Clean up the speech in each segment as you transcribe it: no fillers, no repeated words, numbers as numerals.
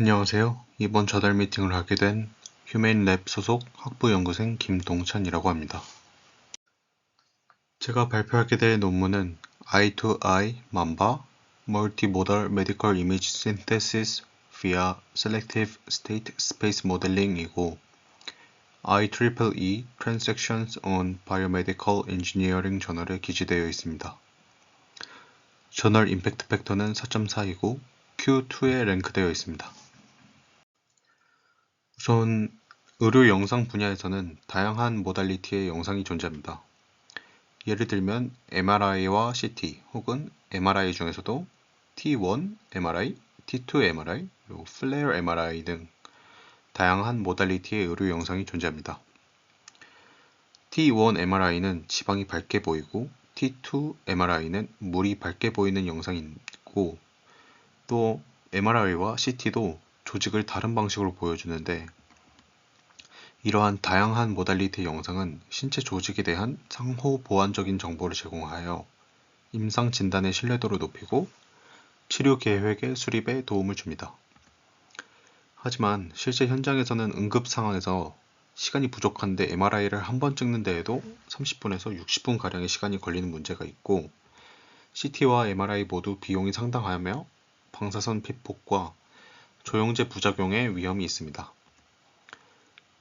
안녕하세요. 이번 저달 미팅을 하게 된 휴메인랩 소속 학부연구생 김동찬이라고 합니다. 제가 발표하게 될 논문은 Eye-to-Eye Mamba Multimodal Medical Image Synthesis via Selective State Space Modeling 이고 IEEE Transactions on Biomedical Engineering 저널에 기재되어 있습니다. 저널 임팩트 팩터는 4.4이고 Q2에 랭크되어 있습니다. 우선 의료 영상 분야에서는 다양한 모달리티의 영상이 존재합니다. 예를 들면 MRI와 CT 혹은 MRI 중에서도 T1 MRI, T2 MRI, 그리고 플레어 MRI 등 다양한 모달리티의 의료 영상이 존재합니다. T1 MRI는 지방이 밝게 보이고 T2 MRI는 물이 밝게 보이는 영상이 있고 또 MRI와 CT도 조직을 다른 방식으로 보여주는데 이러한 다양한 모달리티 영상은 신체 조직에 대한 상호 보완적인 정보를 제공하여 임상 진단의 신뢰도를 높이고 치료 계획의 수립에 도움을 줍니다. 하지만 실제 현장에서는 응급 상황에서 시간이 부족한데 MRI를 한 번 찍는 데에도 30분에서 60분 가량의 시간이 걸리는 문제가 있고 CT와 MRI 모두 비용이 상당하며 방사선 피폭과 조영제 부작용의 위험이 있습니다.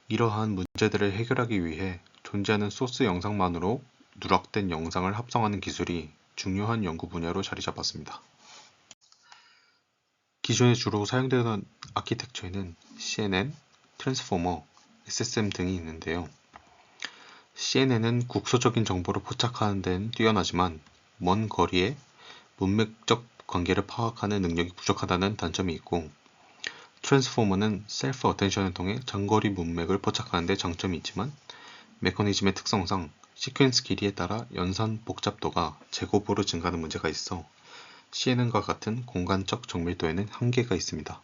이러한 문제들을 해결하기 위해 존재하는 소스 영상만으로 누락된 영상을 합성하는 기술이 중요한 연구 분야로 자리 잡았습니다. 기존에 주로 사용되던 아키텍처에는 CNN, 트랜스포머, SSM 등이 있는데요. CNN은 국소적인 정보를 포착하는 데는 뛰어나지만 먼 거리에 문맥적 관계를 파악하는 능력이 부족하다는 단점이 있고 트랜스포머는 셀프 어텐션을 통해 장거리 문맥을 포착하는 데 장점이 있지만 메커니즘의 특성상 시퀀스 길이에 따라 연산 복잡도가 제곱으로 증가하는 문제가 있어 CNN과 같은 공간적 정밀도에는 한계가 있습니다.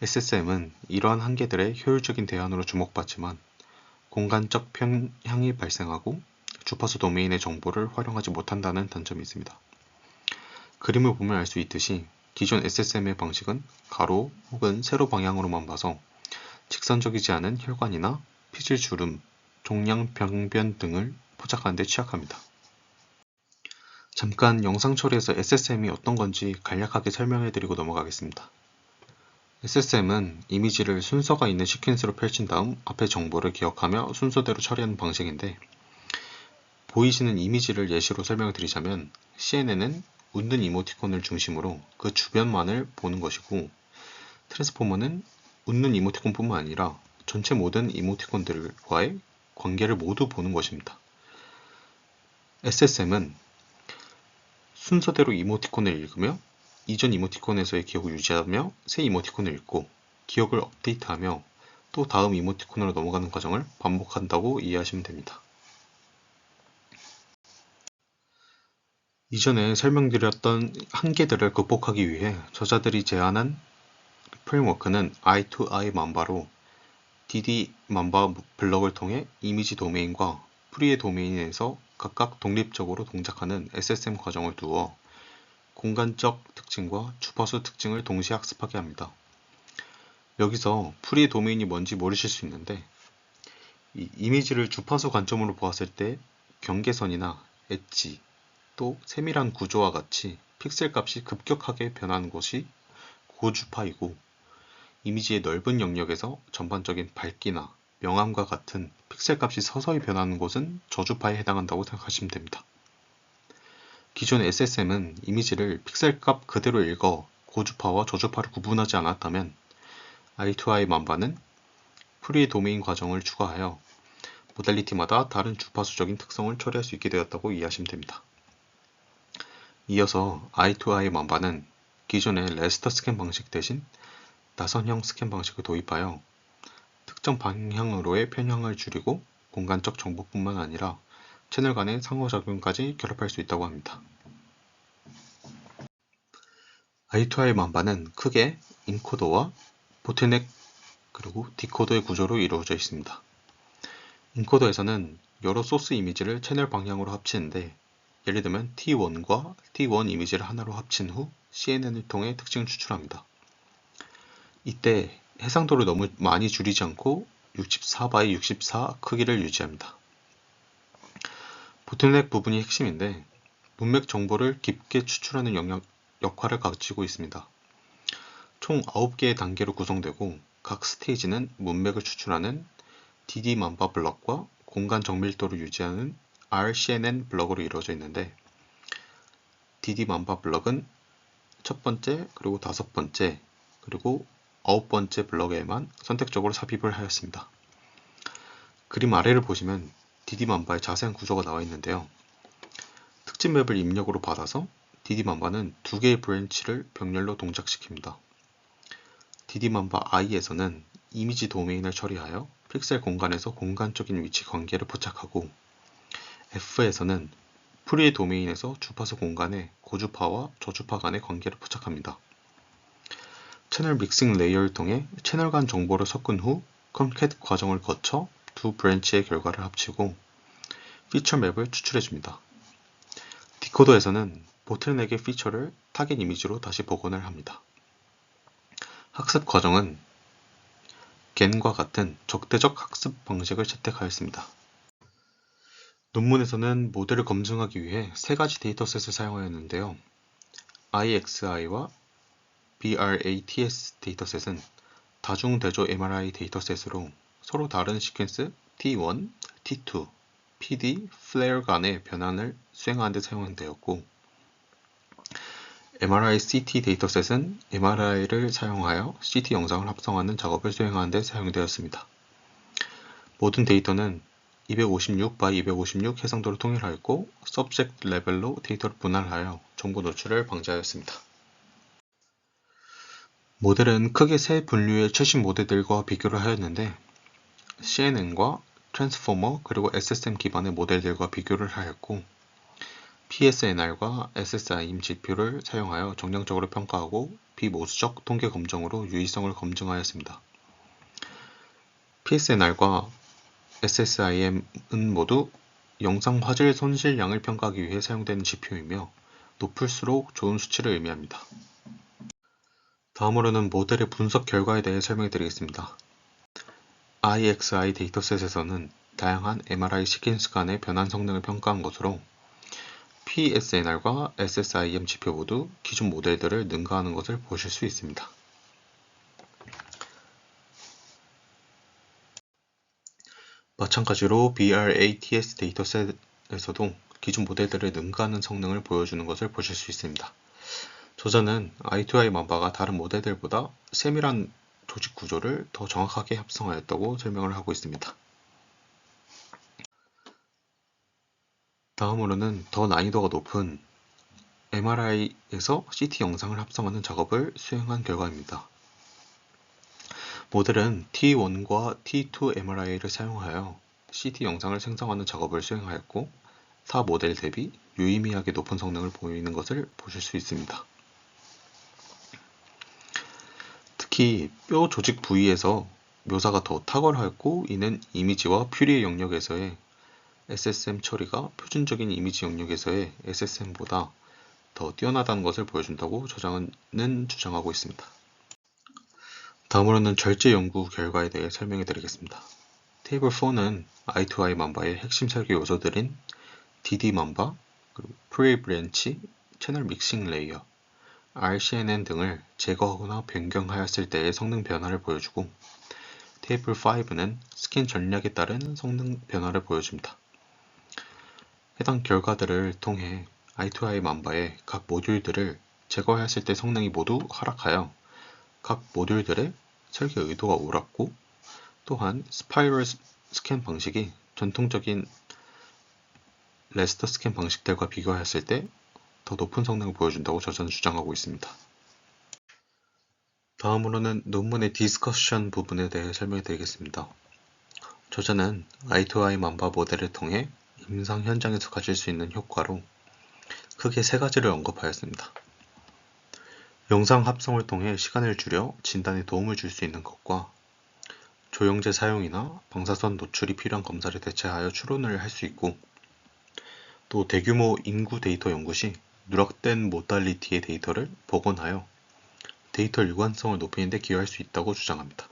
SSM은 이러한 한계들의 효율적인 대안으로 주목받지만 공간적 편향이 발생하고 주파수 도메인의 정보를 활용하지 못한다는 단점이 있습니다. 그림을 보면 알 수 있듯이 기존 SSM의 방식은 가로 혹은 세로 방향으로만 봐서 직선적이지 않은 혈관이나 피질 주름, 종양 병변 등을 포착하는 데 취약합니다. 잠깐 영상 처리에서 SSM이 어떤 건지 간략하게 설명해 드리고 넘어가겠습니다. SSM은 이미지를 순서가 있는 시퀀스로 펼친 다음 앞의 정보를 기억하며 순서대로 처리하는 방식인데 보이시는 이미지를 예시로 설명을 드리자면 CNN은 웃는 이모티콘을 중심으로 그 주변만을 보는 것이고 트랜스포머는 웃는 이모티콘뿐만 아니라 전체 모든 이모티콘들과의 관계를 모두 보는 것입니다. SSM은 순서대로 이모티콘을 읽으며 이전 이모티콘에서의 기억을 유지하며 새 이모티콘을 읽고 기억을 업데이트하며 또 다음 이모티콘으로 넘어가는 과정을 반복한다고 이해하시면 됩니다. 이전에 설명드렸던 한계들을 극복하기 위해 저자들이 제안한 프레임워크는 Eye-to-Eye Mamba로 DD Mamba 블럭을 통해 이미지 도메인과 프리의 도메인에서 각각 독립적으로 동작하는 SSM 과정을 두어 공간적 특징과 주파수 특징을 동시에 학습하게 합니다. 여기서 프리의 도메인이 뭔지 모르실 수 있는데 이 이미지를 주파수 관점으로 보았을 때 경계선이나 엣지, 또 세밀한 구조와 같이 픽셀 값이 급격하게 변하는 것이 고주파이고 이미지의 넓은 영역에서 전반적인 밝기나 명암과 같은 픽셀 값이 서서히 변하는 곳은 저주파에 해당한다고 생각하시면 됩니다. 기존 SSM은 이미지를 픽셀 값 그대로 읽어 고주파와 저주파를 구분하지 않았다면 Eye-to-Eye Mamba는 프리 도메인 과정을 추가하여 모달리티마다 다른 주파수적인 특성을 처리할 수 있게 되었다고 이해하시면 됩니다. 이어서 Eye-to-Eye Mamba는 기존의 레스터 스캔 방식 대신 나선형 스캔 방식을 도입하여 특정 방향으로의 편향을 줄이고 공간적 정보뿐만 아니라 채널 간의 상호작용까지 결합할 수 있다고 합니다. Eye-to-Eye Mamba는 크게 인코더와 보틀넥 그리고 디코더의 구조로 이루어져 있습니다. 인코더에서는 여러 소스 이미지를 채널 방향으로 합치는데 예를 들면 T1과 T1 이미지를 하나로 합친 후 CNN을 통해 특징을 추출합니다. 이때 해상도를 너무 많이 줄이지 않고 64 x 64 크기를 유지합니다. 보틀넥 부분이 핵심인데 문맥 정보를 깊게 추출하는 역할을 가지고 있습니다. 총 9개의 단계로 구성되고 각 스테이지는 문맥을 추출하는 DD-만바 블럭과 공간 정밀도를 유지하는 RCNN 블럭으로 이루어져 있는데 DD-만바 블럭은 첫 번째, 그리고 다섯 번째, 그리고 9번째 블럭에만 선택적으로 삽입을 하였습니다. 그림 아래를 보시면 DD-만바의 자세한 구조가 나와 있는데요. 특징 맵을 입력으로 받아서 DD-만바는 두 개의 브랜치를 병렬로 동작시킵니다. DD-만바 I에서는 이미지 도메인을 처리하여 픽셀 공간에서 공간적인 위치 관계를 포착하고 F에서는 프리 도메인에서 주파수 공간에 고주파와 저주파 간의 관계를 포착합니다. 채널 믹싱 레이어를 통해 채널 간 정보를 섞은 후 컨캣 과정을 거쳐 두 브랜치의 결과를 합치고 피처 맵을 추출해줍니다. 디코더에서는 보틀넥의 피처를 타겟 이미지로 다시 복원을 합니다. 학습 과정은 겐과 같은 적대적 학습 방식을 채택하였습니다. 논문에서는 모델을 검증하기 위해 세 가지 데이터셋을 사용하였는데요. IXI와 BRATS 데이터셋은 다중대조 MRI 데이터셋으로 서로 다른 시퀀스 T1, T2, PD, 플레어 간의 변환을 수행하는 데 사용되었고 MRI CT 데이터셋은 MRI를 사용하여 CT 영상을 합성하는 작업을 수행하는 데 사용되었습니다. 모든 데이터는 256 by 256 해상도를 통일하였고 서브젝트 레벨로 데이터를 분할하여 정보 노출을 방지하였습니다. 모델은 크게 세 분류의 최신 모델들과 비교를 하였는데 CNN과 트랜스포머 그리고 SSM 기반의 모델들과 비교를 하였고 PSNR과 SSIM 지표를 사용하여 정량적으로 평가하고 비모수적 통계 검정으로 유의성을 검증하였습니다. PSNR과 SSIM은 모두 영상 화질 손실량을 평가하기 위해 사용되는 지표이며 높을수록 좋은 수치를 의미합니다. 다음으로는 모델의 분석 결과에 대해 설명해 드리겠습니다. IXI 데이터셋에서는 다양한 MRI 시퀀스 간의 변환 성능을 평가한 것으로 PSNR과 SSIM 지표 모두 기존 모델들을 능가하는 것을 보실 수 있습니다. 마찬가지로 BRATS 데이터셋에서도 기존 모델들을 능가하는 성능을 보여주는 것을 보실 수 있습니다. 저자는 I2I 만바가 다른 모델들보다 세밀한 조직 구조를 더 정확하게 합성하였다고 설명을 하고 있습니다. 다음으로는 더 난이도가 높은 MRI에서 CT 영상을 합성하는 작업을 수행한 결과입니다. 모델은 T1과 T2 MRI를 사용하여 CT 영상을 생성하는 작업을 수행하였고 타 모델 대비 유의미하게 높은 성능을 보이는 것을 보실 수 있습니다. 특히 뼈 조직 부위에서 묘사가 더 탁월하였고 이는 이미지와 퓨리 영역에서의 SSM 처리가 표준적인 이미지 영역에서의 SSM보다 더 뛰어나다는 것을 보여준다고 저자는 주장하고 있습니다. 다음으로는 절제 연구 결과에 대해 설명해 드리겠습니다. 테이블 4는 I2I 만바의 핵심 설계 요소들인 DD 만바, 그리고 프리 브랜치, 채널 믹싱 레이어, RCNN 등을 제거하거나 변경하였을 때의 성능 변화를 보여주고 테이블 5는 스캔 전략에 따른 성능 변화를 보여줍니다. 해당 결과들을 통해 I2I 만바의 각 모듈들을 제거하였을 때 성능이 모두 하락하여 각 모듈들의 설계 의도가 옳았고 또한 스파이럴 스캔 방식이 전통적인 레스터 스캔 방식들과 비교하였을 때 더 높은 성능을 보여준다고 저자는 주장하고 있습니다. 다음으로는 논문의 디스커션 부분에 대해 설명해 드리겠습니다. 저자는 I2I 만바 모델을 통해 임상 현장에서 가질 수 있는 효과로 크게 세 가지를 언급하였습니다. 영상 합성을 통해 시간을 줄여 진단에 도움을 줄 수 있는 것과 조영제 사용이나 방사선 노출이 필요한 검사를 대체하여 추론을 할 수 있고 또 대규모 인구 데이터 연구 시 누락된 모달리티의 데이터를 복원하여 데이터 일관성을 높이는 데 기여할 수 있다고 주장합니다.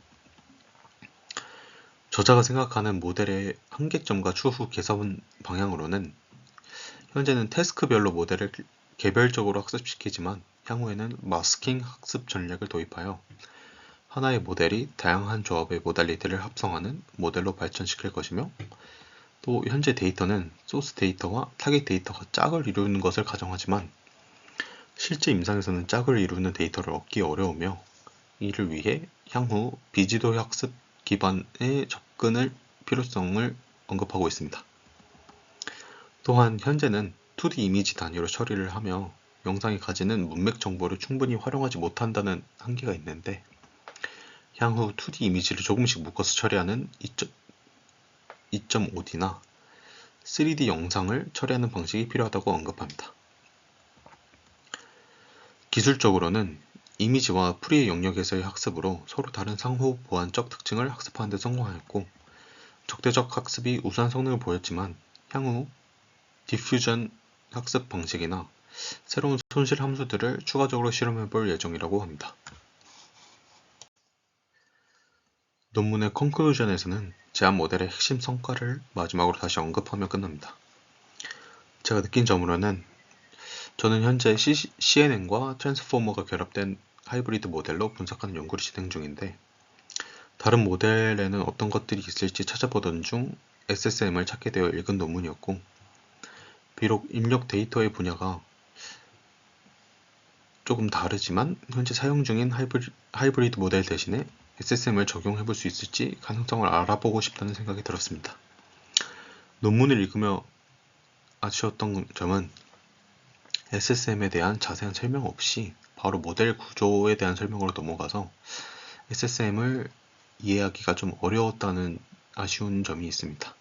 저자가 생각하는 모델의 한계점과 추후 개선 방향으로는 현재는 태스크별로 모델을 개별적으로 학습시키지만 향후에는 마스킹 학습 전략을 도입하여 하나의 모델이 다양한 조합의 모달리티를 합성하는 모델로 발전시킬 것이며, 또 현재 데이터는 소스 데이터와 타겟 데이터가 짝을 이루는 것을 가정하지만 실제 임상에서는 짝을 이루는 데이터를 얻기 어려우며, 이를 위해 향후 비지도 학습 기반의 접근을 필요성을 언급하고 있습니다. 또한 현재는 2D 이미지 단위로 처리를 하며 영상이 가지는 문맥 정보를 충분히 활용하지 못한다는 한계가 있는데, 향후 2D 이미지를 조금씩 묶어서 처리하는 2.5D나 3D 영상을 처리하는 방식이 필요하다고 언급합니다. 기술적으로는 이미지와 프리의 영역에서의 학습으로 서로 다른 상호 보완적 특징을 학습하는 데 성공하였고, 적대적 학습이 우수한 성능을 보였지만 향후 디퓨전 학습 방식이나 새로운 손실 함수들을 추가적으로 실험해 볼 예정이라고 합니다. 논문의 컨클루전에서는 제안 모델의 핵심 성과를 마지막으로 다시 언급하며 끝납니다. 제가 느낀 점으로는, 저는 현재 CNN과 트랜스포머가 결합된 하이브리드 모델로 분석하는 연구를 진행 중인데, 다른 모델에는 어떤 것들이 있을지 찾아보던 중 SSM을 찾게 되어 읽은 논문이었고, 비록 입력 데이터의 분야가 조금 다르지만 현재 사용 중인 하이브리드 모델 대신에 SSM을 적용해 볼 수 있을지 가능성을 알아보고 싶다는 생각이 들었습니다. 논문을 읽으며 아쉬웠던 점은 SSM에 대한 자세한 설명 없이 바로 모델 구조에 대한 설명으로 넘어가서 SSM을 이해하기가 좀 어려웠다는 아쉬운 점이 있습니다.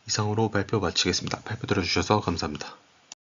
이상으로 발표 마치겠습니다. 발표 들어주셔서 감사합니다.